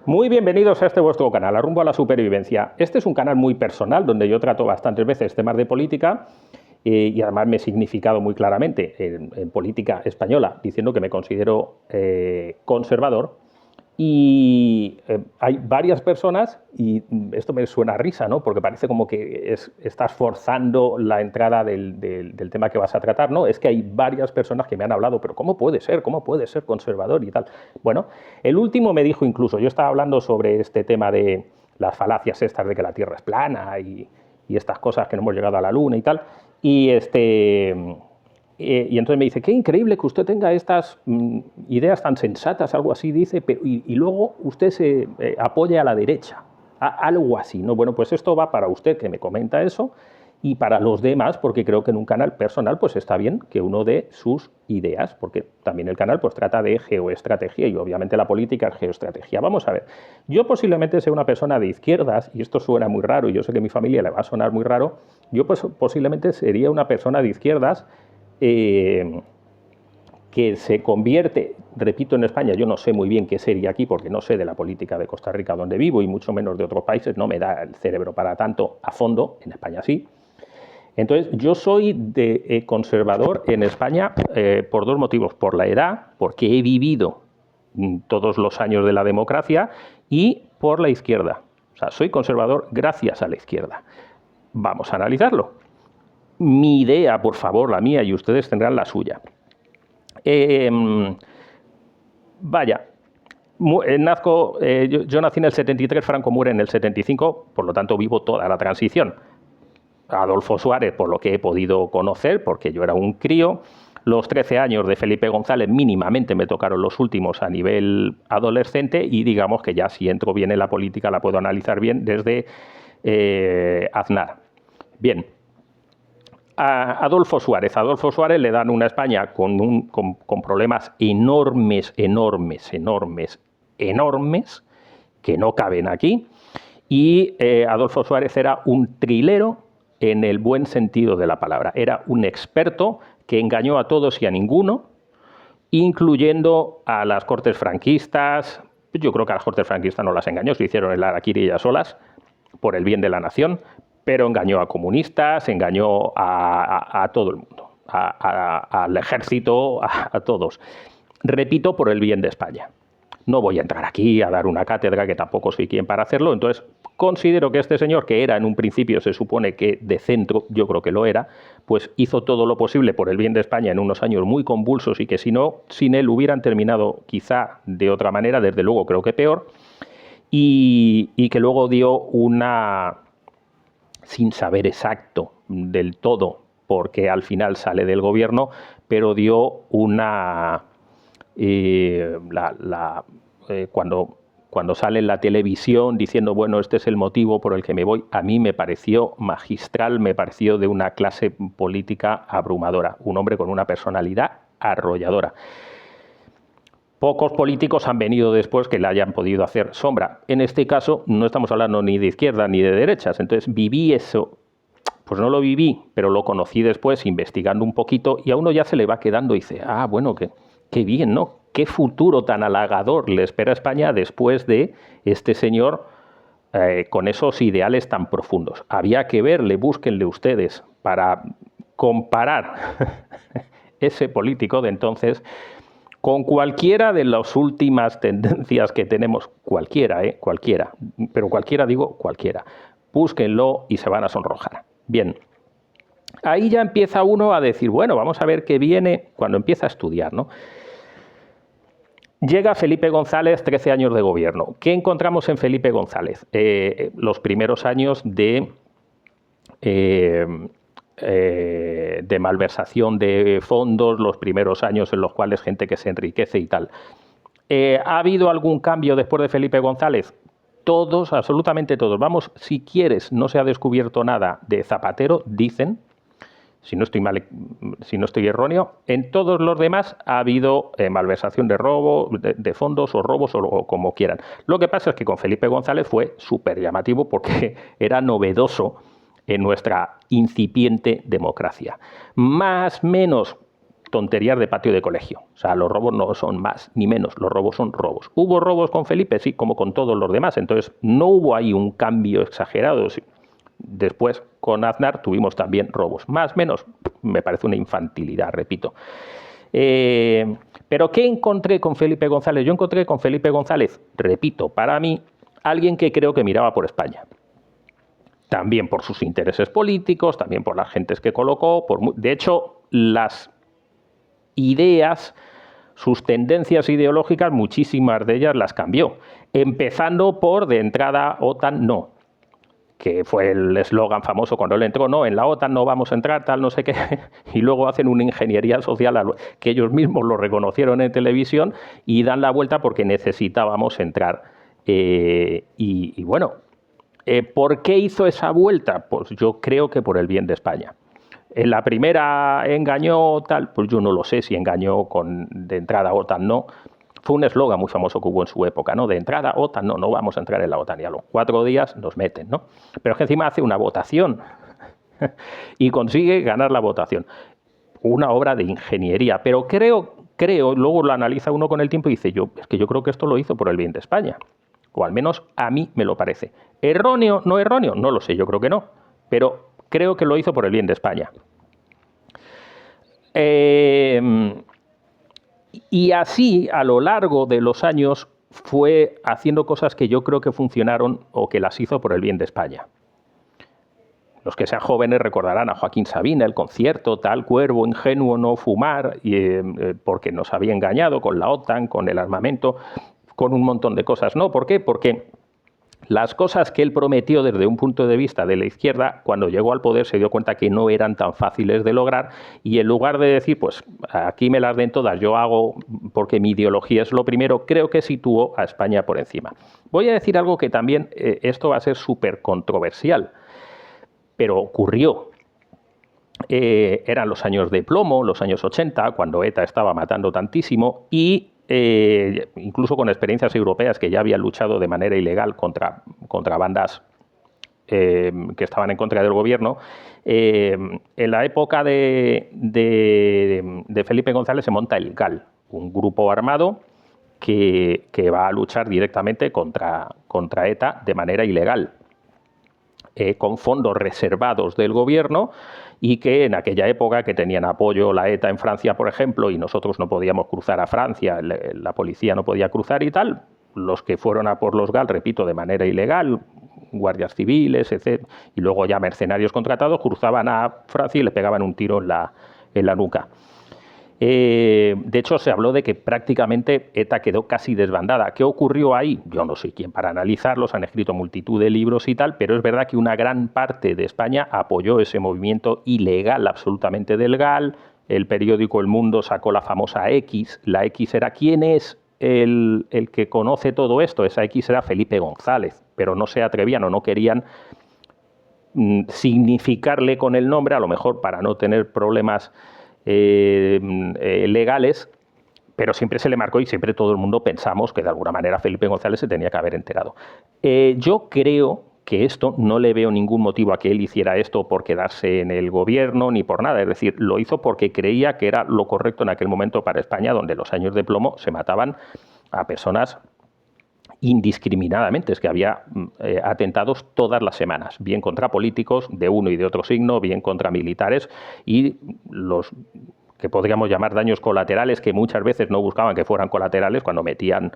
Muy bienvenidos a este vuestro canal, A Rumbo a la Supervivencia. Este es un canal muy personal donde yo trato bastantes veces temas de política y además me he significado muy claramente en política española, diciendo que me considero conservador. Y hay varias personas, y esto me suena a risa, ¿no? Porque parece como que estás forzando la entrada del tema que vas a tratar, ¿no? Es que hay varias personas que me han hablado, pero ¿cómo puede ser? ¿Cómo puede ser conservador y tal? Bueno, el último me dijo incluso, yo estaba hablando sobre este tema de las falacias estas de que la Tierra es plana y estas cosas que no hemos llegado a la Luna y tal, y y entonces me dice, qué increíble que usted tenga estas ideas tan sensatas, algo así, dice, pero, y luego usted se apoya a la derecha, algo así, ¿no? Bueno, pues esto va para usted que me comenta eso y para los demás, porque creo que en un canal personal pues está bien que uno dé sus ideas, porque también el canal pues trata de geoestrategia y obviamente la política es geoestrategia. Vamos a ver, yo posiblemente sea una persona de izquierdas, y esto suena muy raro, y yo sé que a mi familia le va a sonar muy raro, yo pues posiblemente sería una persona de izquierdas eh, que se convierte, repito, en España, yo no sé muy bien qué sería aquí porque no sé de la política de Costa Rica donde vivo y mucho menos de otros países, no me da el cerebro para tanto a fondo, en España sí. Entonces, yo soy de conservador en España por dos motivos, por la edad, porque he vivido todos los años de la democracia y por la izquierda. O sea, soy conservador gracias a la izquierda. Vamos a analizarlo. Mi idea, por favor, la mía, y ustedes tendrán la suya. Vaya, nazco, yo nací en el 73, Franco muere en el 75, por lo tanto vivo toda la transición. Adolfo Suárez, por lo que he podido conocer, porque yo era un crío. Los 13 años de Felipe González mínimamente me tocaron los últimos a nivel adolescente y digamos que ya si entro bien en la política la puedo analizar bien desde Aznar. Bien, a Adolfo Suárez. A Adolfo Suárez le dan una España con problemas enormes, enormes, enormes, enormes, que no caben aquí. Y Adolfo Suárez era un trilero en el buen sentido de la palabra. Era un experto que engañó a todos y a ninguno, incluyendo a las cortes franquistas. Yo creo que a las cortes franquistas no las engañó, se hicieron el harakiri ellas solas, por el bien de la nación, pero engañó a comunistas, engañó a todo el mundo, al ejército, a todos. Repito, por el bien de España. No voy a entrar aquí a dar una cátedra, que tampoco soy quien para hacerlo, entonces considero que este señor, que era en un principio, se supone que de centro, yo creo que lo era, pues hizo todo lo posible por el bien de España en unos años muy convulsos y que si no, sin él hubieran terminado quizá de otra manera, desde luego creo que peor, y que luego dio una, sin saber exacto del todo, porque al final sale del gobierno, pero dio una... cuando sale en la televisión diciendo, bueno, este es el motivo por el que me voy, a mí me pareció magistral, me pareció de una clase política abrumadora, un hombre con una personalidad arrolladora. Pocos políticos han venido después que le hayan podido hacer sombra. En este caso no estamos hablando ni de izquierda ni de derechas, entonces viví eso. Pues no lo viví, pero lo conocí después investigando un poquito y a uno ya se le va quedando y dice, ah, bueno, qué bien, ¿no? Qué futuro tan halagador le espera a España después de este señor con esos ideales tan profundos. Había que verle, búsquenle ustedes para comparar ese político de entonces con cualquiera de las últimas tendencias que tenemos, cualquiera, cualquiera, pero cualquiera digo cualquiera. Búsquenlo y se van a sonrojar. Bien, ahí ya empieza uno a decir, bueno, vamos a ver qué viene cuando empieza a estudiar, ¿no? Llega Felipe González, 13 años de gobierno. ¿Qué encontramos en Felipe González? Los primeros años de malversación de fondos, los primeros años en los cuales gente que se enriquece y tal. ¿Ha habido algún cambio después de Felipe González? Todos, absolutamente todos. Vamos, si quieres, no se ha descubierto nada de Zapatero, dicen, si no estoy erróneo, en todos los demás ha habido malversación de robo, de fondos o robos o como quieran. Lo que pasa es que con Felipe González fue súper llamativo porque era novedoso en nuestra incipiente democracia. Más, menos, tonterías de patio de colegio. O sea, los robos no son más ni menos, los robos son robos. ¿Hubo robos con Felipe? Sí, como con todos los demás. Entonces, no hubo ahí un cambio exagerado. Después, con Aznar, tuvimos también robos. Más, menos, me parece una infantilidad, repito. Pero ¿qué encontré con Felipe González? Yo encontré con Felipe González, repito, para mí, alguien que creo que miraba por España. También por sus intereses políticos, también por las gentes que colocó. De hecho, las ideas, sus tendencias ideológicas, muchísimas de ellas las cambió. Empezando por, de entrada, OTAN no, que fue el eslogan famoso cuando él entró, no, en la OTAN no vamos a entrar, tal, no sé qué, y luego hacen una ingeniería social que ellos mismos lo reconocieron en televisión y dan la vuelta porque necesitábamos entrar. Y bueno, ¿por qué hizo esa vuelta? Pues yo creo que por el bien de España. En la primera engañó, tal, pues yo no lo sé si engañó de entrada OTAN, no. Fue un eslogan muy famoso que hubo en su época, ¿no? De entrada OTAN, no vamos a entrar en la OTAN. Y a los 4 días nos meten, ¿no? Pero es que encima hace una votación y consigue ganar la votación. Una obra de ingeniería. Pero creo, luego lo analiza uno con el tiempo y dice, es que yo creo que esto lo hizo por el bien de España. O al menos a mí me lo parece. ¿Erróneo? ¿No erróneo? No lo sé, yo creo que no. Pero creo que lo hizo por el bien de España. Y así, a lo largo de los años, fue haciendo cosas que yo creo que funcionaron o que las hizo por el bien de España. Los que sean jóvenes recordarán a Joaquín Sabina, el concierto, tal cuervo, ingenuo, no fumar, porque nos había engañado con la OTAN, con el armamento, con un montón de cosas. ¿No? ¿Por qué? Porque las cosas que él prometió desde un punto de vista de la izquierda, cuando llegó al poder se dio cuenta que no eran tan fáciles de lograr y en lugar de decir, pues aquí me las den todas, yo hago porque mi ideología es lo primero, creo que situó a España por encima. Voy a decir algo que también, esto va a ser súper controversial, pero ocurrió. Eran los años de plomo, los años 80, cuando ETA estaba matando tantísimo y incluso con experiencias europeas que ya habían luchado de manera ilegal contra bandas que estaban en contra del gobierno. En la época de Felipe González se monta el GAL, un grupo armado que va a luchar directamente contra ETA de manera ilegal, con fondos reservados del gobierno y que en aquella época que tenían apoyo la ETA en Francia, por ejemplo, y nosotros no podíamos cruzar a Francia, la policía no podía cruzar y tal, los que fueron a por los GAL, repito, de manera ilegal, guardias civiles, etc., y luego ya mercenarios contratados, cruzaban a Francia y le pegaban un tiro en la nuca. De hecho, se habló de que prácticamente ETA quedó casi desbandada. ¿Qué ocurrió ahí? Yo no soy quien para analizarlos, han escrito multitud de libros y tal, pero es verdad que una gran parte de España apoyó ese movimiento ilegal absolutamente del GAL. El periódico El Mundo sacó la famosa X. La X era ¿quién es el que conoce todo esto? Esa X era Felipe González, pero no se atrevían o no querían significarle con el nombre, a lo mejor para no tener problemas legales, pero siempre se le marcó y siempre todo el mundo pensamos que de alguna manera Felipe González se tenía que haber enterado. Yo creo que esto, no le veo ningún motivo a que él hiciera esto por quedarse en el gobierno ni por nada, es decir, lo hizo porque creía que era lo correcto en aquel momento para España, donde los años de plomo se mataban a personas indiscriminadamente, es que había atentados todas las semanas, bien contra políticos de uno y de otro signo, bien contra militares y los que podríamos llamar daños colaterales, que muchas veces no buscaban que fueran colaterales cuando metían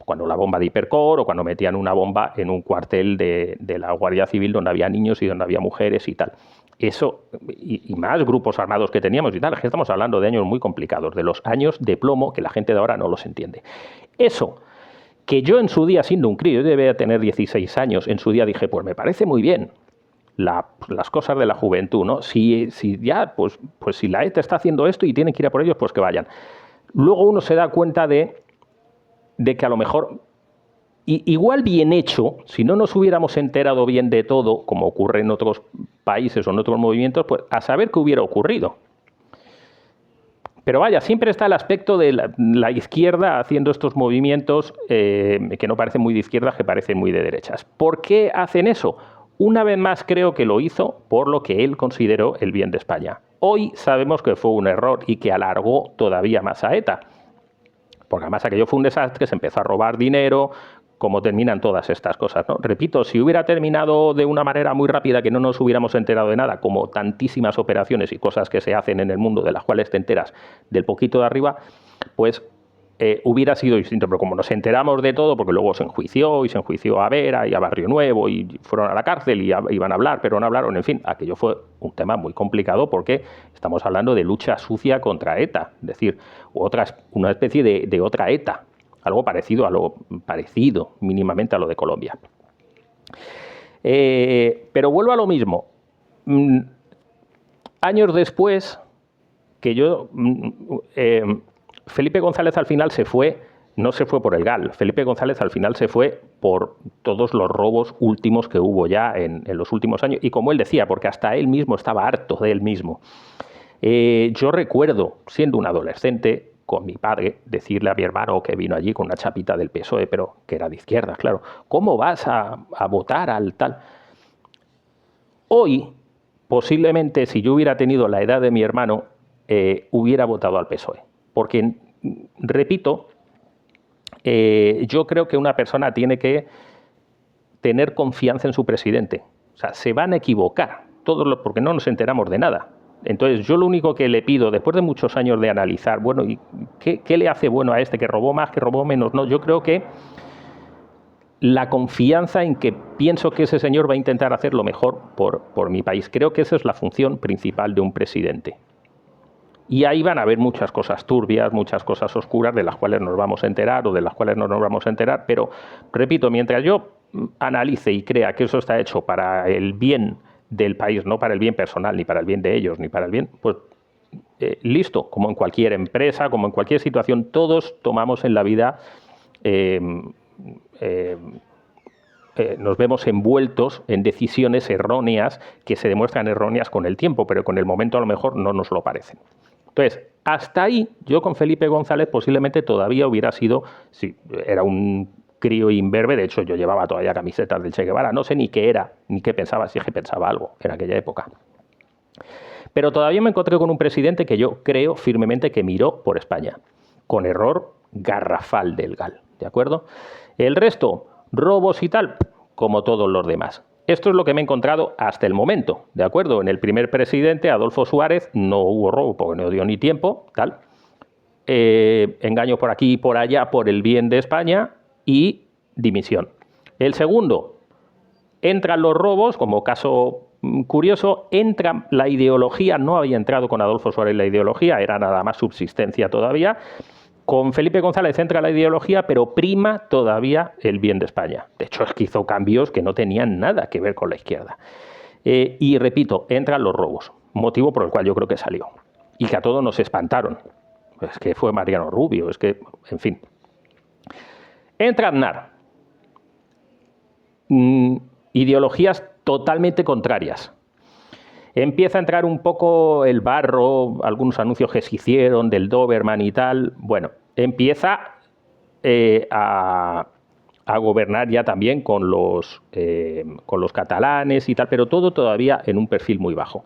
cuando la bomba de Hipercor o cuando metían una bomba en un cuartel de la Guardia Civil donde había niños y donde había mujeres y tal. Eso y más grupos armados que teníamos y tal, es que estamos hablando de años muy complicados, de los años de plomo que la gente de ahora no los entiende. Eso que yo en su día, siendo un crío, yo debía tener 16 años, en su día dije, pues me parece muy bien las cosas de la juventud, ¿no? Si ya, pues si la ETA está haciendo esto y tienen que ir a por ellos, pues que vayan. Luego uno se da cuenta de que a lo mejor, igual bien hecho, si no nos hubiéramos enterado bien de todo, como ocurre en otros países o en otros movimientos, pues a saber qué hubiera ocurrido. Pero vaya, siempre está el aspecto de la izquierda haciendo estos movimientos que no parecen muy de izquierdas, que parecen muy de derechas. ¿Por qué hacen eso? Una vez más creo que lo hizo por lo que él consideró el bien de España. Hoy sabemos que fue un error y que alargó todavía más a ETA. Porque además aquello fue un desastre, se empezó a robar dinero, como terminan todas estas cosas, ¿no? Repito, si hubiera terminado de una manera muy rápida que no nos hubiéramos enterado de nada, como tantísimas operaciones y cosas que se hacen en el mundo de las cuales te enteras del poquito de arriba, pues hubiera sido distinto. Pero como nos enteramos de todo, porque luego se enjuició a Vera y a Barrio Nuevo y fueron a la cárcel y iban a hablar, pero no hablaron, en fin, aquello fue un tema muy complicado porque estamos hablando de lucha sucia contra ETA, es decir, una especie de otra ETA, algo parecido mínimamente a lo de Colombia. Pero vuelvo a lo mismo. Años después, que Felipe González al final no se fue por el GAL, Felipe González al final se fue por todos los robos últimos que hubo ya en los últimos años, y como él decía, porque hasta él mismo estaba harto de él mismo. Yo recuerdo, siendo un adolescente, con mi padre, decirle a mi hermano que vino allí con una chapita del PSOE, pero que era de izquierda, claro, ¿cómo vas a votar al tal? Hoy, posiblemente, si yo hubiera tenido la edad de mi hermano, hubiera votado al PSOE. Porque, repito, yo creo que una persona tiene que tener confianza en su presidente. O sea, se van a equivocar, porque no nos enteramos de nada. Entonces, yo lo único que le pido, después de muchos años de analizar, bueno, ¿y qué le hace bueno a este? ¿Que robó más, que robó menos? No, yo creo que la confianza en que pienso que ese señor va a intentar hacer lo mejor por mi país. Creo que esa es la función principal de un presidente. Y ahí van a haber muchas cosas turbias, muchas cosas oscuras de las cuales nos vamos a enterar o de las cuales no nos vamos a enterar, pero, repito, mientras yo analice y crea que eso está hecho para el bien del país, no para el bien personal, ni para el bien de ellos, ni para el bien, pues listo, como en cualquier empresa, como en cualquier situación, todos tomamos en la vida, nos vemos envueltos en decisiones erróneas que se demuestran erróneas con el tiempo, pero con el momento a lo mejor no nos lo parecen. Entonces, hasta ahí, yo con Felipe González posiblemente todavía hubiera sido, sí, era un crío imberbe, de hecho yo llevaba todavía camisetas del Che Guevara, no sé ni qué era, ni qué pensaba, si es que pensaba algo en aquella época. Pero todavía me encontré con un presidente que yo creo firmemente que miró por España, con error garrafal del GAL, ¿de acuerdo? El resto, robos y tal, como todos los demás. Esto es lo que me he encontrado hasta el momento, ¿de acuerdo? En el primer presidente, Adolfo Suárez, no hubo robo porque no dio ni tiempo, tal. Engaño por aquí y por allá por el bien de España y dimisión. El segundo, entran los robos, como caso curioso, entra la ideología, no había entrado con Adolfo Suárez la ideología, era nada más subsistencia todavía. Con Felipe González entra la ideología, pero prima todavía el bien de España. De hecho, es que hizo cambios que no tenían nada que ver con la izquierda. Y repito, entran los robos, motivo por el cual yo creo que salió. Y que a todos nos espantaron. Es que fue Mariano Rubio, es que, en fin. Entra Aznar. Ideologías totalmente contrarias. Empieza a entrar un poco el barro, algunos anuncios que se hicieron del Doberman y tal. Bueno, empieza a gobernar ya también con los catalanes y tal, pero todo todavía en un perfil muy bajo.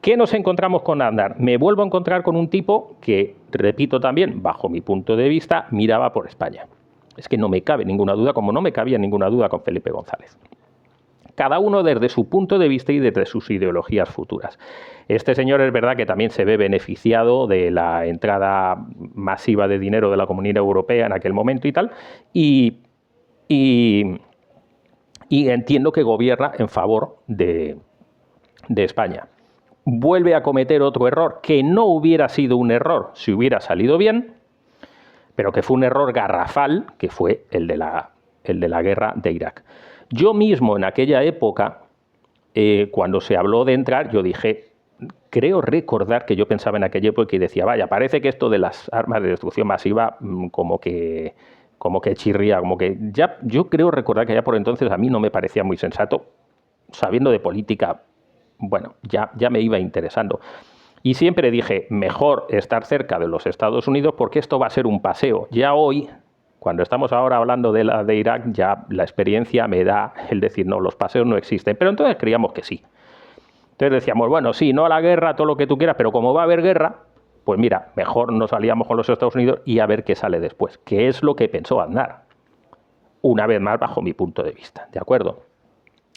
¿Qué nos encontramos con Aznar? Me vuelvo a encontrar con un tipo que, repito también, bajo mi punto de vista, miraba por España. Es que no me cabe ninguna duda, como no me cabía ninguna duda con Felipe González. Cada uno desde su punto de vista y desde sus ideologías futuras. Este señor es verdad que también se ve beneficiado de la entrada masiva de dinero de la Comunidad Europea en aquel momento y tal, y entiendo que gobierna en favor de España. Vuelve a cometer otro error que no hubiera sido un error si hubiera salido bien, pero que fue un error garrafal, que fue el de la guerra de Irak. Yo mismo en aquella época, cuando se habló de entrar, yo dije, creo recordar que yo pensaba en aquella época y decía, vaya, parece que esto de las armas de destrucción masiva como que chirría, como que ya, yo creo recordar que ya por entonces a mí no me parecía muy sensato, sabiendo de política, bueno, ya me iba interesando. Y siempre dije, mejor estar cerca de los Estados Unidos porque esto va a ser un paseo. Ya hoy, cuando estamos ahora hablando de la de Irak, ya la experiencia me da el decir, no, los paseos no existen. Pero entonces creíamos que sí. Entonces decíamos, bueno, sí, no a la guerra, todo lo que tú quieras, pero como va a haber guerra, pues mira, mejor nos aliamos con los Estados Unidos y a ver qué sale después, que es lo que pensó Aznar. Una vez más, bajo mi punto de vista, ¿de acuerdo?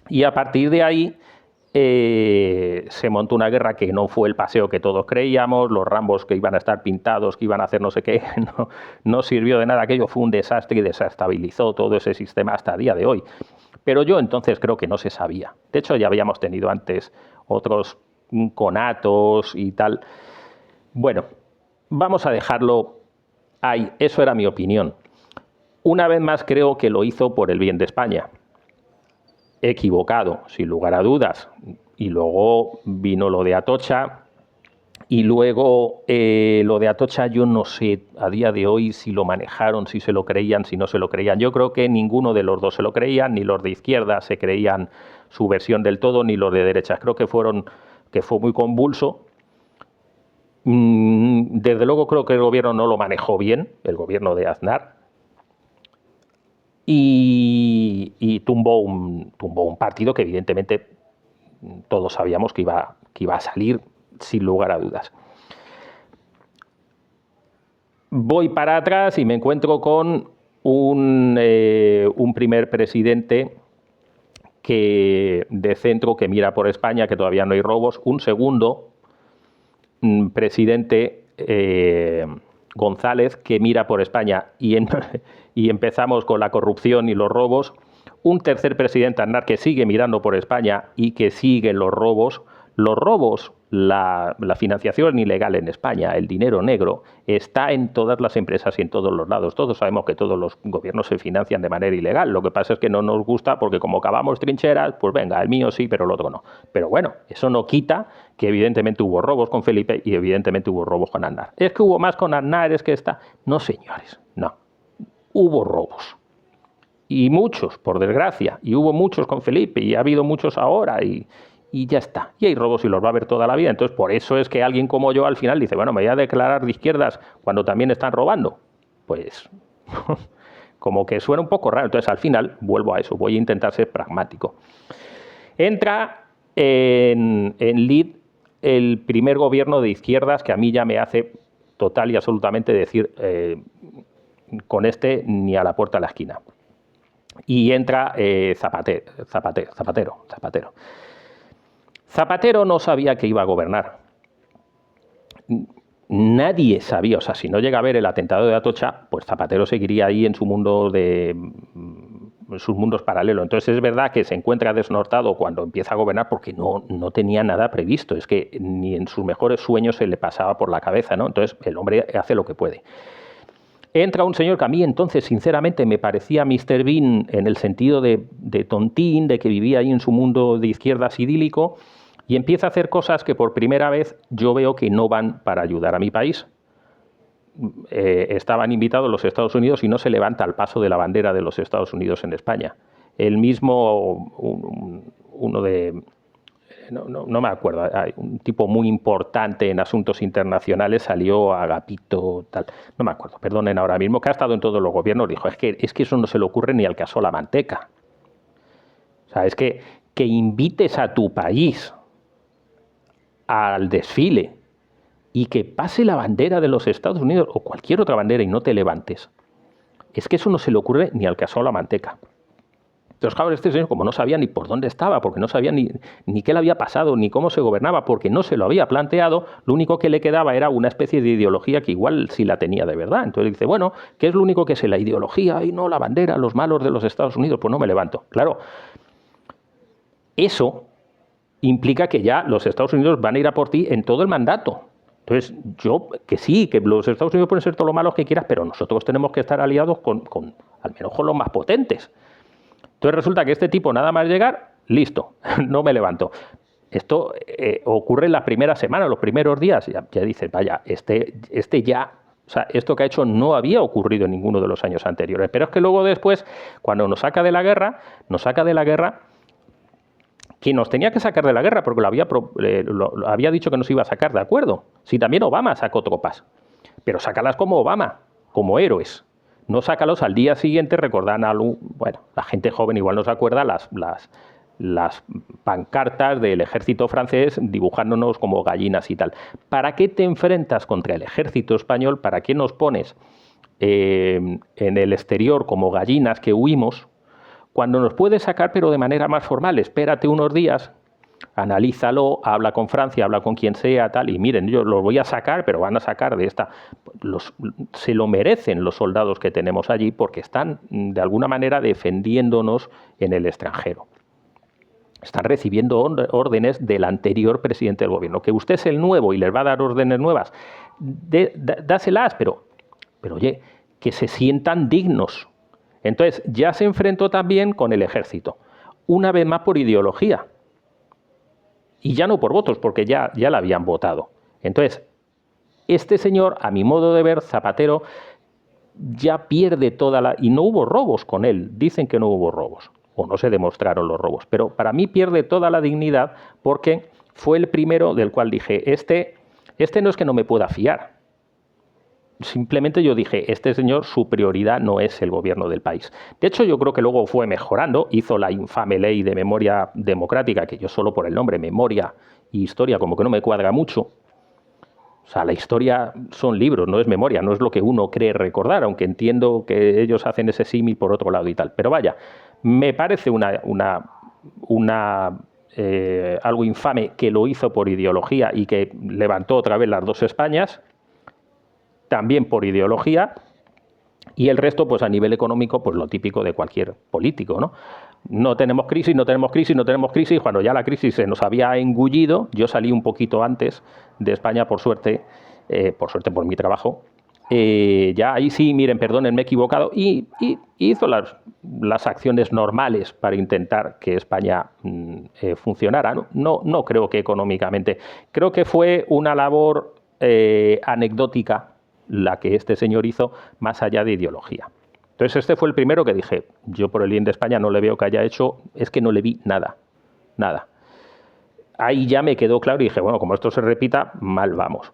Y a partir de ahí se montó una guerra que no fue el paseo que todos creíamos, los Rambos que iban a estar pintados, que iban a hacer no sé qué, no sirvió de nada, aquello fue un desastre y desestabilizó todo ese sistema hasta el día de hoy. Pero yo entonces creo que no se sabía. De hecho, ya habíamos tenido antes otros conatos y tal. Bueno, vamos a dejarlo ahí. Eso era mi opinión. Una vez más creo que lo hizo por el bien de España. Equivocado, sin lugar a dudas. Y luego vino lo de Atocha. Y luego lo de Atocha yo no sé a día de hoy si lo manejaron, si se lo creían, si no se lo creían. Yo creo que ninguno de los dos se lo creían, ni los de izquierda se creían su versión del todo, ni los de derecha. Creo que fue muy convulso. Desde luego creo que el gobierno no lo manejó bien, el gobierno de Aznar. Y tumbó un partido que evidentemente todos sabíamos que iba a salir sin lugar a dudas. Voy para atrás y me encuentro con un primer presidente de centro que mira por España, que todavía no hay robos, un segundo presidente González que mira por España y empezamos con la corrupción y los robos, un tercer presidente Aznar que sigue mirando por España y que sigue los robos, la financiación ilegal en España, el dinero negro, está en todas las empresas y en todos los lados. Todos sabemos que todos los gobiernos se financian de manera ilegal. Lo que pasa es que no nos gusta porque como cavamos trincheras, pues venga, el mío sí, pero el otro no. Pero bueno, eso no quita que evidentemente hubo robos con Felipe y evidentemente hubo robos con Aznar. Es que hubo más con Aznar, es que está... No, señores, no. Hubo robos. Y muchos, por desgracia. Y hubo muchos con Felipe y ha habido muchos ahora y ya está. Y hay robos y los va a haber toda la vida. Entonces, por eso es que alguien como yo al final dice, bueno, me voy a declarar de izquierdas cuando también están robando. Pues como que suena un poco raro. Entonces, al final, vuelvo a eso. Voy a intentar ser pragmático. Entra en lead el primer gobierno de izquierdas que a mí ya me hace total y absolutamente decir con este ni a la puerta de la esquina. Y entra Zapatero. Zapatero no sabía que iba a gobernar. Nadie sabía, o sea, si no llega a ver el atentado de Atocha, pues Zapatero seguiría ahí en su mundo en sus mundos paralelos. Entonces es verdad que se encuentra desnortado cuando empieza a gobernar porque no tenía nada previsto. Es que ni en sus mejores sueños se le pasaba por la cabeza, ¿no? Entonces el hombre hace lo que puede. Entra un señor que a mí entonces, sinceramente, me parecía Mr. Bean en el sentido de tontín, de que vivía ahí en su mundo de izquierdas idílico, y empieza a hacer cosas que por primera vez yo veo que no van para ayudar a mi país. Estaban invitados los Estados Unidos y no se levanta al paso de la bandera de los Estados Unidos en España. El mismo, uno de... No me acuerdo, hay un tipo muy importante en asuntos internacionales, salió Agapito, tal, no me acuerdo, perdonen ahora mismo, que ha estado en todos los gobiernos, dijo, es que eso no se le ocurre ni al que asó la manteca. O sea, es que invites a tu país al desfile y que pase la bandera de los Estados Unidos o cualquier otra bandera y no te levantes, es que eso no se le ocurre ni al que asó la manteca. Entonces, claro, este señor, como no sabía ni por dónde estaba, porque no sabía ni qué le había pasado, ni cómo se gobernaba, porque no se lo había planteado, lo único que le quedaba era una especie de ideología que igual sí la tenía de verdad. Entonces dice, bueno, ¿qué es lo único que sé? La ideología y no la bandera, los malos de los Estados Unidos, pues no me levanto. Claro, eso implica que ya los Estados Unidos van a ir a por ti en todo el mandato. Entonces, yo, que sí, que los Estados Unidos pueden ser todos los malos que quieras, pero nosotros tenemos que estar aliados con al menos con los más potentes. Entonces resulta que este tipo, nada más llegar, listo, no me levanto. Esto ocurre en las primeras semanas, los primeros días. Ya dices, vaya, este ya... O sea, esto que ha hecho no había ocurrido en ninguno de los años anteriores. Pero es que luego después, cuando nos saca de la guerra que nos tenía que sacar de la guerra, porque lo había dicho que nos iba a sacar, ¿de acuerdo? Si también Obama sacó tropas. Pero sácalas como Obama, como héroes. No sácalos al día siguiente, recordan bueno, la gente joven igual no se acuerda las las pancartas del ejército francés dibujándonos como gallinas y tal. ¿Para qué te enfrentas contra el ejército español? ¿Para qué nos pones en el exterior como gallinas que huimos, cuando nos puedes sacar pero de manera más formal? Espérate unos días, analízalo, habla con Francia, habla con quien sea, tal, y miren, yo los voy a sacar, pero van a sacar de esta... se lo merecen los soldados que tenemos allí porque están de alguna manera defendiéndonos en el extranjero. Están recibiendo órdenes del anterior presidente del gobierno. Que usted es el nuevo y les va a dar órdenes nuevas, dáselas, pero oye, que se sientan dignos. Entonces, ya se enfrentó también con el ejército, una vez más por ideología. Y ya no por votos, porque ya la habían votado. Entonces, este señor, a mi modo de ver, Zapatero, ya pierde toda la... Y no hubo robos con él, dicen que no hubo robos, o no se demostraron los robos, pero para mí pierde toda la dignidad porque fue el primero del cual dije, este no es que no me pueda fiar. Simplemente yo dije, este señor, su prioridad no es el gobierno del país. De hecho, yo creo que luego fue mejorando, hizo la infame ley de memoria democrática, que yo solo por el nombre, memoria y historia, como que no me cuadra mucho. O sea, la historia son libros, no es memoria, no es lo que uno cree recordar, aunque entiendo que ellos hacen ese símil por otro lado y tal. Pero vaya, me parece algo infame que lo hizo por ideología y que levantó otra vez las dos Españas, también por ideología, y el resto, pues a nivel económico, pues lo típico de cualquier político, ¿no? No tenemos crisis, no tenemos crisis, no tenemos crisis. Cuando ya la crisis se nos había engullido, yo salí un poquito antes de España, por suerte por mi trabajo. Ya ahí sí, miren, perdonen, me he equivocado, y hizo las acciones normales para intentar que España funcionara. No creo que económicamente. Creo que fue una labor anecdótica la que este señor hizo, más allá de ideología. Entonces este fue el primero que dije, yo por el bien de España no le veo que haya hecho, es que no le vi nada. Ahí ya me quedó claro y dije, bueno, como esto se repita, mal vamos.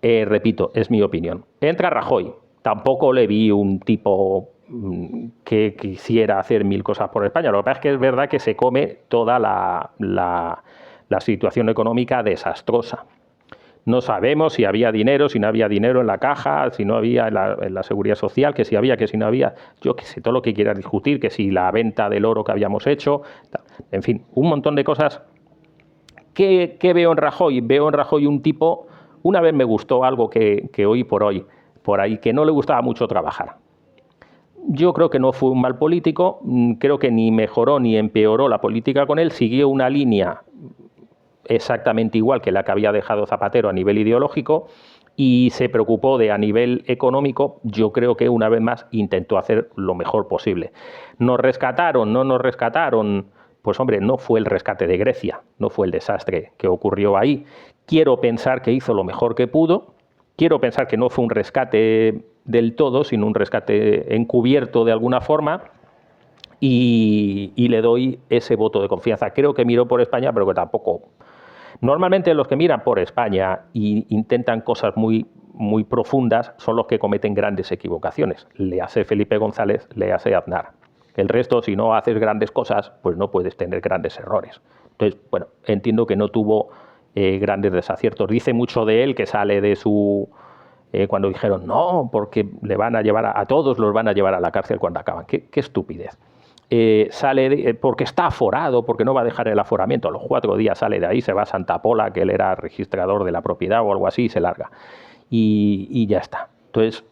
Repito, es mi opinión. Entra Rajoy, tampoco le vi un tipo que quisiera hacer mil cosas por España. Lo que pasa es que es verdad que se come toda la situación económica desastrosa. No sabemos si había dinero, si no había dinero en la caja, si no había en la seguridad social, que si había, que si no había, yo qué sé, todo lo que quieras discutir, que si la venta del oro que habíamos hecho, en fin, un montón de cosas. ¿Qué veo en Rajoy? Veo en Rajoy un tipo, una vez me gustó algo que oí por ahí, que no le gustaba mucho trabajar. Yo creo que no fue un mal político, creo que ni mejoró ni empeoró la política con él, siguió una línea exactamente igual que la que había dejado Zapatero a nivel ideológico y se preocupó de a nivel económico. Yo creo que una vez más intentó hacer lo mejor posible. ¿Nos rescataron? ¿No nos rescataron? Pues hombre, no fue el rescate de Grecia, no fue el desastre que ocurrió ahí. Quiero pensar que hizo lo mejor que pudo, quiero pensar que no fue un rescate del todo, sino un rescate encubierto de alguna forma. Y le doy ese voto de confianza. Creo que miró por España, pero que tampoco... Normalmente los que miran por España e intentan cosas muy, muy profundas son los que cometen grandes equivocaciones. Le hace Felipe González, le hace Aznar. El resto, si no haces grandes cosas, pues no puedes tener grandes errores. Entonces, bueno, entiendo que no tuvo grandes desaciertos. Dice mucho de él que sale de su... cuando dijeron, no, porque le van a llevar a todos los van a llevar a la cárcel cuando acaban. Qué estupidez. Porque está aforado, porque no va a dejar el aforamiento. A los 4 días sale de ahí, se va a Santa Pola, que él era registrador de la propiedad o algo así, y se larga. Y ya está. Entonces,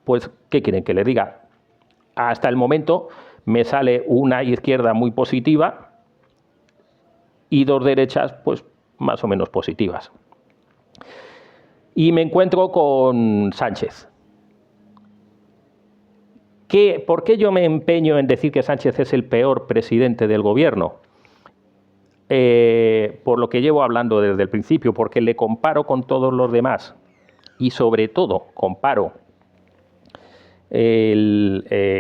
pues, ¿qué quieren que les diga? Hasta el momento me sale una izquierda muy positiva y 2 derechas, pues, más o menos positivas. Y me encuentro con Sánchez. ¿Por qué yo me empeño en decir que Sánchez es el peor presidente del gobierno? Por lo que llevo hablando desde el principio, porque le comparo con todos los demás y sobre todo comparo el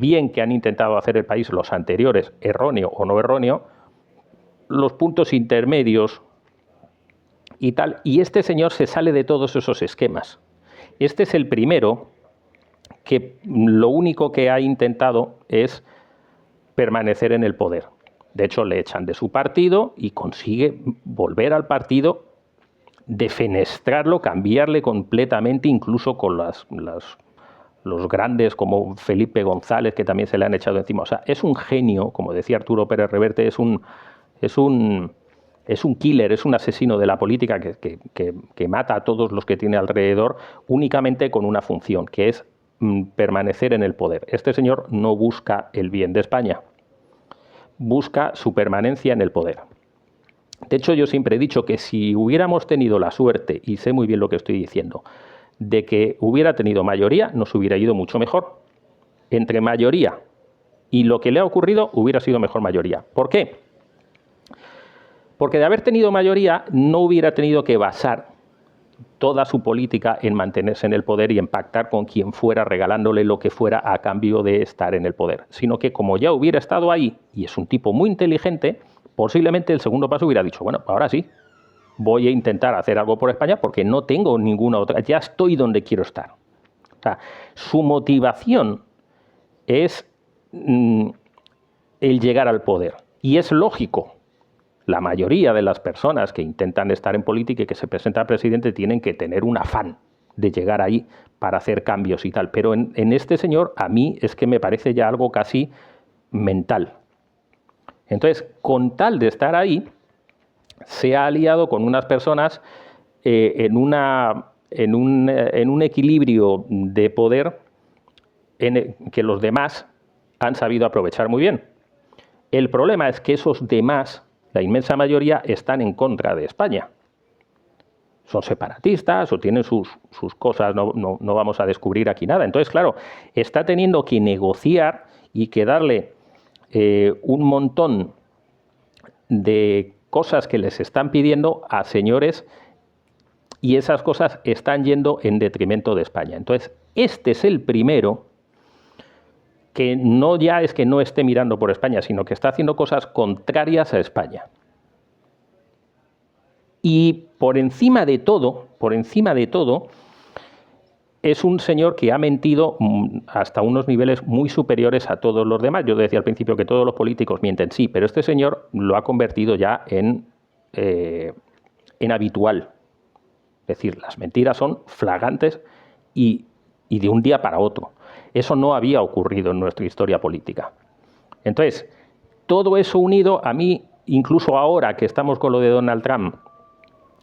bien que han intentado hacer el país los anteriores, erróneo o no erróneo, los puntos intermedios y tal, y este señor se sale de todos esos esquemas. Este es el primero que lo único que ha intentado es permanecer en el poder. De hecho, le echan de su partido y consigue volver al partido, defenestrarlo, cambiarle completamente, incluso con los grandes como Felipe González, que también se le han echado encima. O sea, es un genio, como decía Arturo Pérez Reverte, es un killer, es un asesino de la política que mata a todos los que tiene alrededor únicamente con una función, que es permanecer en el poder. Este señor no busca el bien de España, busca su permanencia en el poder. De hecho, yo siempre he dicho que si hubiéramos tenido la suerte, y sé muy bien lo que estoy diciendo, de que hubiera tenido mayoría, nos hubiera ido mucho mejor. Entre mayoría y lo que le ha ocurrido, hubiera sido mejor mayoría. ¿Por qué? Porque de haber tenido mayoría, no hubiera tenido que basar toda su política en mantenerse en el poder y en pactar con quien fuera, regalándole lo que fuera a cambio de estar en el poder. Sino que como ya hubiera estado ahí, y es un tipo muy inteligente, posiblemente el segundo paso hubiera dicho, bueno, ahora sí, voy a intentar hacer algo por España porque no tengo ninguna otra, ya estoy donde quiero estar. O sea, su motivación es el llegar al poder. Y es lógico. La mayoría de las personas que intentan estar en política y que se presentan a presidente tienen que tener un afán de llegar ahí para hacer cambios y tal. Pero en este señor, a mí es que me parece ya algo casi mental. Entonces, con tal de estar ahí, se ha aliado con unas personas en un equilibrio de poder que los demás han sabido aprovechar muy bien. El problema es que esos demás, la inmensa mayoría, están en contra de España. Son separatistas o tienen sus cosas, no vamos a descubrir aquí nada. Entonces, claro, está teniendo que negociar y que darle un montón de cosas que les están pidiendo a señores, y esas cosas están yendo en detrimento de España. Entonces, este es el primero que no ya es que no esté mirando por España, sino que está haciendo cosas contrarias a España. Y por encima de todo, es un señor que ha mentido hasta unos niveles muy superiores a todos los demás. Yo decía al principio que todos los políticos mienten, sí, pero este señor lo ha convertido ya en habitual. Es decir, las mentiras son flagrantes y de un día para otro. Eso no había ocurrido en nuestra historia política. Entonces, todo eso unido, a mí, incluso ahora que estamos con lo de Donald Trump,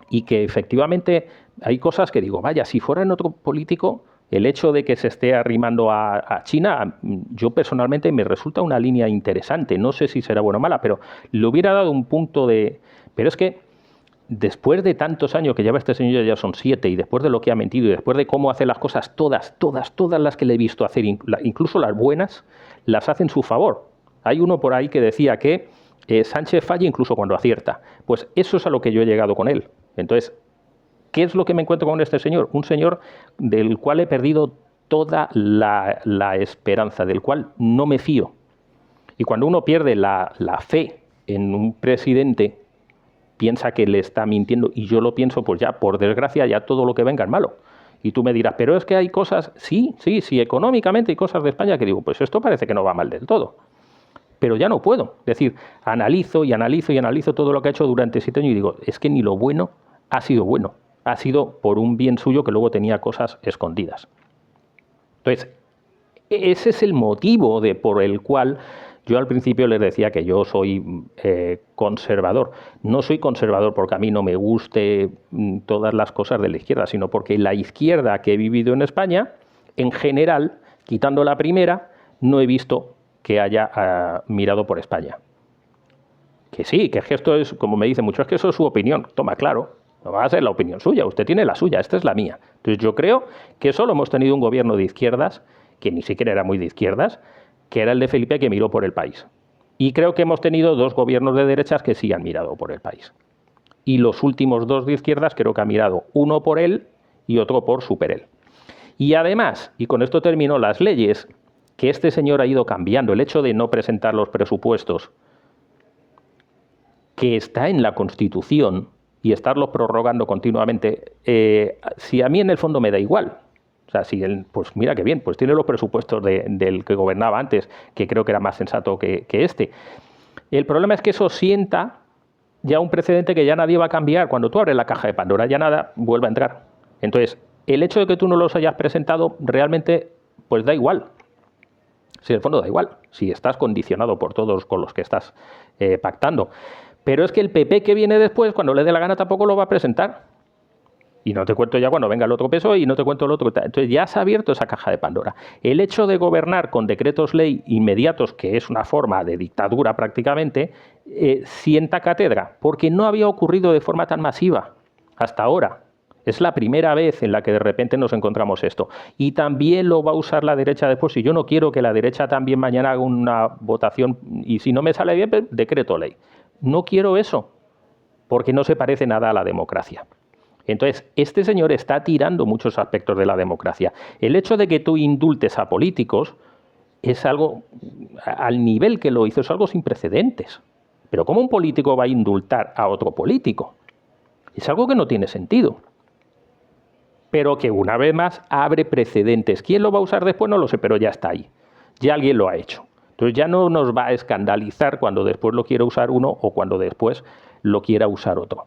y que efectivamente hay cosas que digo, vaya, si fuera en otro político, el hecho de que se esté arrimando a China, yo personalmente me resulta una línea interesante. No sé si será buena o mala, pero le hubiera dado un punto de... Pero es que después de tantos años que lleva este señor, ya son 7, y después de lo que ha mentido, y después de cómo hace las cosas, todas las que le he visto hacer, incluso las buenas, las hace en su favor. Hay uno por ahí que decía que Sánchez falla incluso cuando acierta. Pues eso es a lo que yo he llegado con él. Entonces, ¿qué es lo que me encuentro con este señor? Un señor del cual he perdido toda la esperanza, del cual no me fío. Y cuando uno pierde la fe en un presidente, piensa que le está mintiendo, y yo lo pienso, pues ya, por desgracia, ya todo lo que venga es malo. Y tú me dirás, pero es que hay cosas, sí, económicamente hay cosas de España que digo, pues esto parece que no va mal del todo. Pero ya no puedo. Es decir, analizo todo lo que ha hecho durante 7 años y digo, es que ni lo bueno ha sido bueno. Ha sido por un bien suyo que luego tenía cosas escondidas. Entonces, ese es el motivo por el cual yo al principio les decía que yo soy conservador. No soy conservador porque a mí no me guste todas las cosas de la izquierda, sino porque la izquierda que he vivido en España, en general, quitando la primera, no he visto que haya mirado por España. Que sí, que esto es, como me dicen muchos, es que eso es su opinión. Toma, claro, no va a ser la opinión suya, usted tiene la suya, esta es la mía. Entonces yo creo que solo hemos tenido un gobierno de izquierdas, que ni siquiera era muy de izquierdas, que era el de Felipe, que miró por el país. Y creo que hemos tenido 2 gobiernos de derechas que sí han mirado por el país. Y los últimos 2 de izquierdas creo que ha mirado uno por él y otro por super él. Y además, y con esto termino, las leyes que este señor ha ido cambiando, el hecho de no presentar los presupuestos, que está en la Constitución, y estarlos prorrogando continuamente, si a mí en el fondo me da igual. O sea, si él, pues mira qué bien, pues tiene los presupuestos del que gobernaba antes, que creo que era más sensato que este. El problema es que eso sienta ya un precedente que ya nadie va a cambiar. Cuando tú abres la caja de Pandora, ya nada vuelve a entrar. Entonces, el hecho de que tú no los hayas presentado realmente, pues da igual. Si en el fondo da igual, si estás condicionado por todos con los que estás pactando. Pero es que el PP que viene después, cuando le dé la gana, tampoco lo va a presentar. Y no te cuento ya cuando venga el otro PSOE y no te cuento el otro. Entonces ya se ha abierto esa caja de Pandora. El hecho de gobernar con decretos ley inmediatos, que es una forma de dictadura prácticamente, sienta cátedra, porque no había ocurrido de forma tan masiva hasta ahora. Es la primera vez en la que de repente nos encontramos esto. Y también lo va a usar la derecha después. Y yo no quiero que la derecha también mañana haga una votación y si no me sale bien, pues, decreto ley. No quiero eso, porque no se parece nada a la democracia. Entonces, este señor está tirando muchos aspectos de la democracia. El hecho de que tú indultes a políticos es algo, al nivel que lo hizo, es algo sin precedentes. Pero ¿cómo un político va a indultar a otro político? Es algo que no tiene sentido. Pero que una vez más abre precedentes. ¿Quién lo va a usar después? No lo sé, pero ya está ahí. Ya alguien lo ha hecho. Entonces ya no nos va a escandalizar cuando después lo quiera usar uno o cuando después lo quiera usar otro.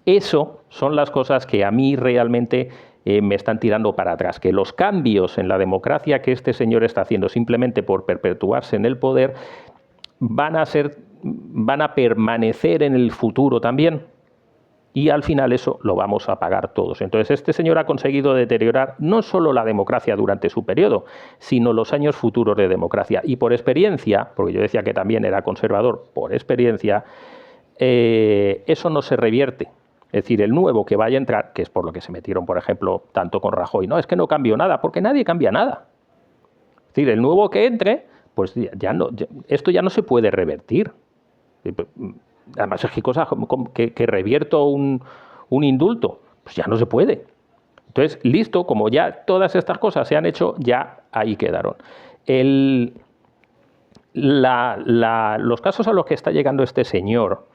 Eso son las cosas que a mí realmente me están tirando para atrás, que los cambios en la democracia que este señor está haciendo simplemente por perpetuarse en el poder van a permanecer en el futuro también. Y al final eso lo vamos a pagar todos. Entonces este señor ha conseguido deteriorar no solo la democracia durante su periodo, sino los años futuros de democracia. Y por experiencia, porque yo decía que también era conservador, por experiencia, eso no se revierte. Es decir, el nuevo que vaya a entrar, que es por lo que se metieron, por ejemplo, tanto con Rajoy, no, es que no cambió nada, porque nadie cambia nada. Es decir, el nuevo que entre, pues esto ya no se puede revertir. Además, es que cosas que revierto un indulto, pues ya no se puede. Entonces, listo, como ya todas estas cosas se han hecho, ya ahí quedaron. Los casos a los que está llegando este señor,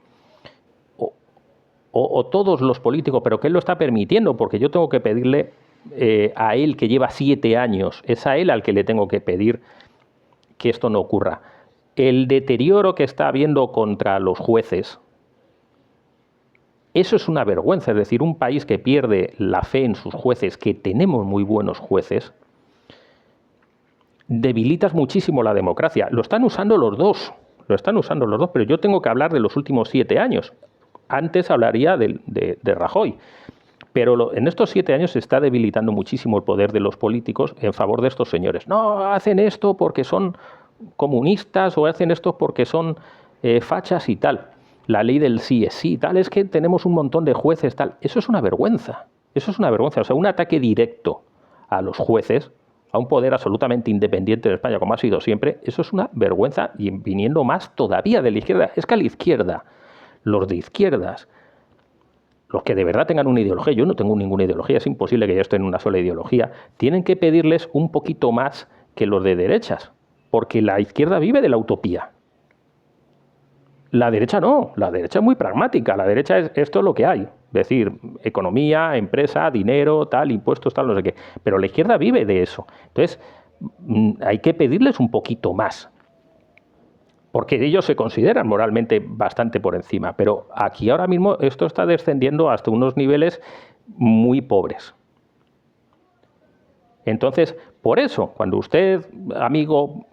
o todos los políticos, pero que él lo está permitiendo, porque yo tengo que pedirle a él, que lleva 7 años, es a él al que le tengo que pedir que esto no ocurra. El deterioro que está habiendo contra los jueces, eso es una vergüenza. Es decir, un país que pierde la fe en sus jueces, que tenemos muy buenos jueces, debilitas muchísimo la democracia. Lo están usando los dos, pero yo tengo que hablar de los últimos 7 años. Antes hablaría de Rajoy. Pero en estos 7 años se está debilitando muchísimo el poder de los políticos en favor de estos señores. No, hacen esto porque son comunistas o hacen esto porque son fachas y tal. La ley del sí es sí, tal, es que tenemos un montón de jueces, tal. Eso es una vergüenza. Eso es una vergüenza. O sea, un ataque directo a los jueces, a un poder absolutamente independiente de España, como ha sido siempre, eso es una vergüenza, y viniendo más todavía de la izquierda. Es que a la izquierda, los de izquierdas, los que de verdad tengan una ideología, yo no tengo ninguna ideología, es imposible que yo esté en una sola ideología, tienen que pedirles un poquito más que los de derechas, porque la izquierda vive de la utopía. La derecha no, la derecha es muy pragmática, la derecha es esto es lo que hay, es decir, economía, empresa, dinero, tal, impuestos, tal, no sé qué, pero la izquierda vive de eso. Entonces, hay que pedirles un poquito más, porque ellos se consideran moralmente bastante por encima, pero aquí ahora mismo esto está descendiendo hasta unos niveles muy pobres. Entonces, por eso, cuando usted, amigo,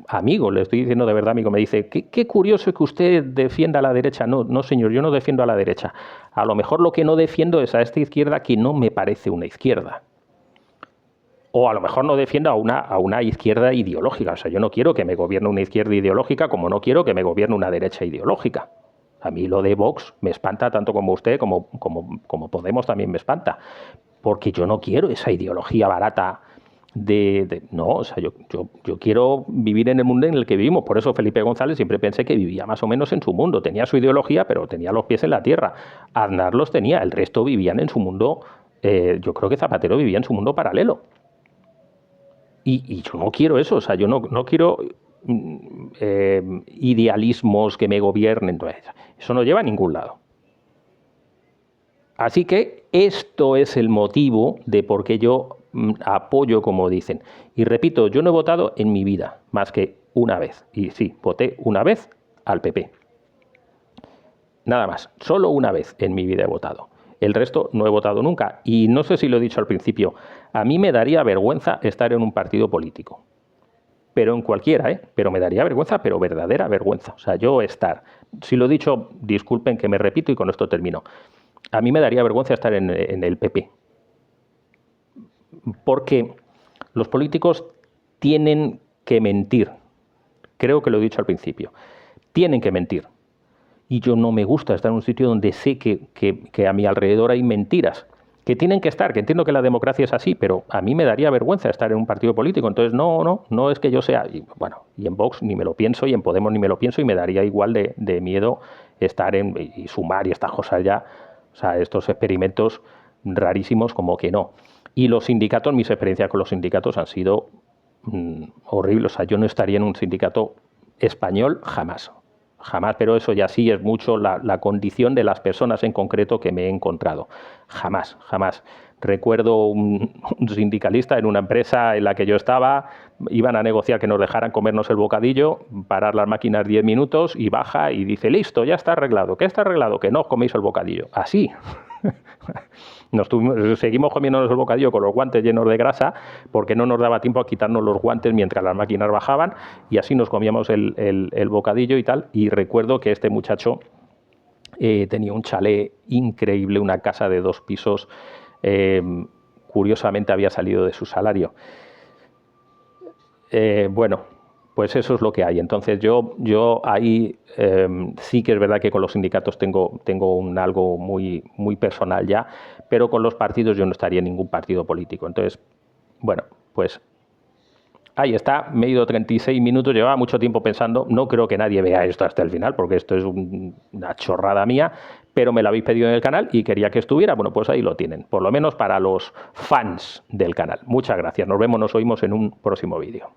le estoy diciendo de verdad, amigo, me dice, qué curioso que usted defienda a la derecha. No, señor, yo no defiendo a la derecha. A lo mejor lo que no defiendo es a esta izquierda que no me parece una izquierda. O a lo mejor no defiendo a una izquierda ideológica. O sea, yo no quiero que me gobierne una izquierda ideológica como no quiero que me gobierne una derecha ideológica. A mí lo de Vox me espanta tanto como usted, como Podemos también me espanta. Porque yo no quiero esa ideología barata no, o sea, yo quiero vivir en el mundo en el que vivimos. Por eso Felipe González siempre pensé que vivía más o menos en su mundo. Tenía su ideología, pero tenía los pies en la tierra. Aznar los tenía, el resto vivían en su mundo. Yo creo que Zapatero vivía en su mundo paralelo. Y yo no quiero eso, o sea, yo no quiero idealismos que me gobiernen. Entonces, eso no lleva a ningún lado. Así que esto es el motivo de por qué yo apoyo, como dicen. Y repito, yo no he votado en mi vida más que una vez. Y sí, voté una vez al PP. Nada más, solo una vez en mi vida he votado. El resto no he votado nunca. Y no sé si lo he dicho al principio, a mí me daría vergüenza estar en un partido político. Pero en cualquiera, ¿eh? Pero me daría vergüenza, pero verdadera vergüenza. O sea, yo estar. Si lo he dicho, disculpen que me repito y con esto termino. A mí me daría vergüenza estar en el PP. Porque los políticos tienen que mentir. Creo que lo he dicho al principio. Tienen que mentir. Y yo no me gusta estar en un sitio donde sé que a mi alrededor hay mentiras. Que tienen que estar, que entiendo que la democracia es así, pero a mí me daría vergüenza estar en un partido político. Entonces, no es que yo sea... Y, bueno, y en Vox ni me lo pienso, y en Podemos ni me lo pienso, y me daría igual de miedo estar y sumar y estas cosas ya. O sea, estos experimentos rarísimos como que no. Y los sindicatos, mis experiencias con los sindicatos han sido horribles. O sea, yo no estaría en un sindicato español jamás. Jamás, pero eso ya sí es mucho la condición de las personas en concreto que me he encontrado. Jamás, jamás. Recuerdo un sindicalista en una empresa en la que yo estaba, iban a negociar que nos dejaran comernos el bocadillo, parar las máquinas 10 minutos y baja y dice, listo, ya está arreglado. ¿Qué está arreglado? Que no os coméis el bocadillo. Así. Seguimos comiéndonos el bocadillo con los guantes llenos de grasa porque no nos daba tiempo a quitarnos los guantes mientras las máquinas bajaban, y así nos comíamos el bocadillo y tal. Y recuerdo que este muchacho tenía un chalet increíble, una casa de 2 pisos, curiosamente había salido de su salario. Bueno, pues eso es lo que hay. Entonces yo ahí sí que es verdad que con los sindicatos tengo algo muy personal ya, pero con los partidos yo no estaría en ningún partido político. Entonces, bueno, pues ahí está. Me he ido 36 minutos, llevaba mucho tiempo pensando. No creo que nadie vea esto hasta el final, porque esto es una chorrada mía, pero me lo habéis pedido en el canal y quería que estuviera. Bueno, pues ahí lo tienen, por lo menos para los fans del canal. Muchas gracias. Nos vemos, nos oímos en un próximo vídeo.